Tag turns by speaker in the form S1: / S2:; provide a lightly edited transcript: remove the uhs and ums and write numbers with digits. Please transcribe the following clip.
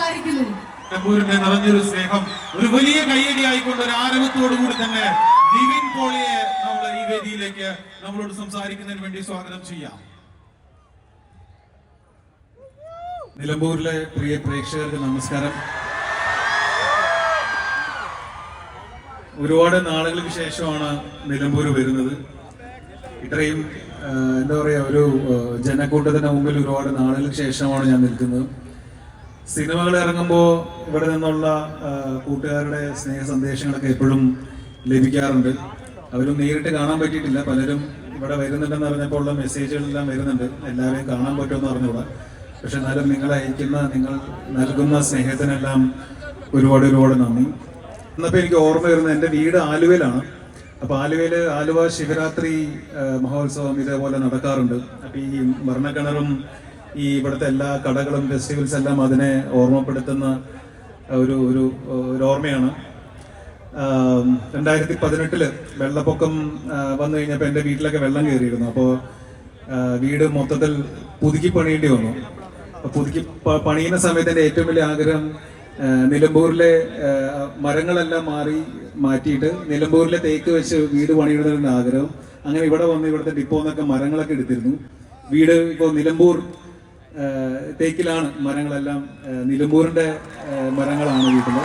S1: സംസാരിക്കുന്നു.
S2: നിലമ്പൂരിന്റെ നിറഞ്ഞൊരു സ്നേഹം ഒരു വലിയ കയ്യടി ആയിക്കൊണ്ട് ഒരു ആരവത്തോടു കൂടി തന്നെ ദിവിൻ പോളിയെ നമ്മൾ ഈ വേദിയിലേക്ക് നമ്മളോട് സംസാരിക്കുന്നതിന് വേണ്ടി സ്വാഗതം ചെയ്യാം. നിലമ്പൂരിലെ പ്രിയ പ്രേക്ഷകർക്ക് നമസ്കാരം. ഒരുപാട് നാളുകൾക്ക് ശേഷമാണ് നിലമ്പൂർ വരുന്നത്. ഇത്രയും എന്താ പറയാ, ഒരു ജനക്കൂട്ടത്തിന് മുമ്പിൽ ഒരുപാട് നാളുകൾക്ക് ശേഷമാണ് ഞാൻ നിൽക്കുന്നത്. സിനിമകൾ ഇറങ്ങുമ്പോൾ ഇവിടെ നിന്നുള്ള കൂട്ടുകാരുടെ സ്നേഹ സന്ദേശങ്ങളൊക്കെ എപ്പോഴും ലഭിക്കാറുണ്ട്. അവരും നേരിട്ട് കാണാൻ പറ്റിയിട്ടില്ല. പലരും ഇവിടെ വരുന്നുണ്ടെന്ന് അറിഞ്ഞപ്പോൾ ഉള്ള മെസ്സേജുകളെല്ലാം വരുന്നുണ്ട്. എല്ലാവരെയും കാണാൻ പറ്റുമെന്ന് അറിഞ്ഞുകൂടാ. പക്ഷെ എന്നാലും നിങ്ങൾ അയക്കുന്ന, നിങ്ങൾ നൽകുന്ന സ്നേഹത്തിനെല്ലാം ഒരുപാട് നന്ദി. എന്നപ്പോൾ എനിക്ക് ഓർമ്മ വരുന്നത്, എൻ്റെ വീട് ആലുവയിലാണ്. അപ്പോൾ ആലുവ ശിവരാത്രി മഹോത്സവം ഇതേപോലെ നടക്കാറുണ്ട്. അപ്പോൾ ഈ മരണക്കിണറും ഈ ഇവിടുത്തെ എല്ലാ കടകളും ഫെസ്റ്റിവൽസ് എല്ലാം അതിനെ ഓർമ്മപ്പെടുത്തുന്ന ഒരു ഓർമ്മയാണ്. 2018 വെള്ളപ്പൊക്കം വന്നു കഴിഞ്ഞപ്പോൾ എൻ്റെ വീട്ടിലൊക്കെ വെള്ളം കയറിയിരുന്നു. അപ്പോൾ വീട് മൊത്തത്തിൽ പുതുക്കി പണിയേണ്ടി വന്നു. പുതുക്കി പണിയുന്ന സമയത്ത് എൻ്റെ ഏറ്റവും വലിയ ആഗ്രഹം നിലമ്പൂരിലെ മരങ്ങളെല്ലാം മാറ്റിയിട്ട് നിലമ്പൂരിലെ തേക്ക് വെച്ച് വീട് പണിയിടുന്നതിൻ്റെ ആഗ്രഹം. അങ്ങനെ ഇവിടെ വന്ന് ഇവിടുത്തെ ഡിപ്പോന്നൊക്കെ മരങ്ങളൊക്കെ എടുത്തിരുന്നു. വീട് ഇപ്പോൾ നിലമ്പൂർ തേക്കിലാണ്. മരങ്ങളെല്ലാം നിലമ്പൂരിൻ്റെ മരങ്ങളാണ് വീട്ടിൽ.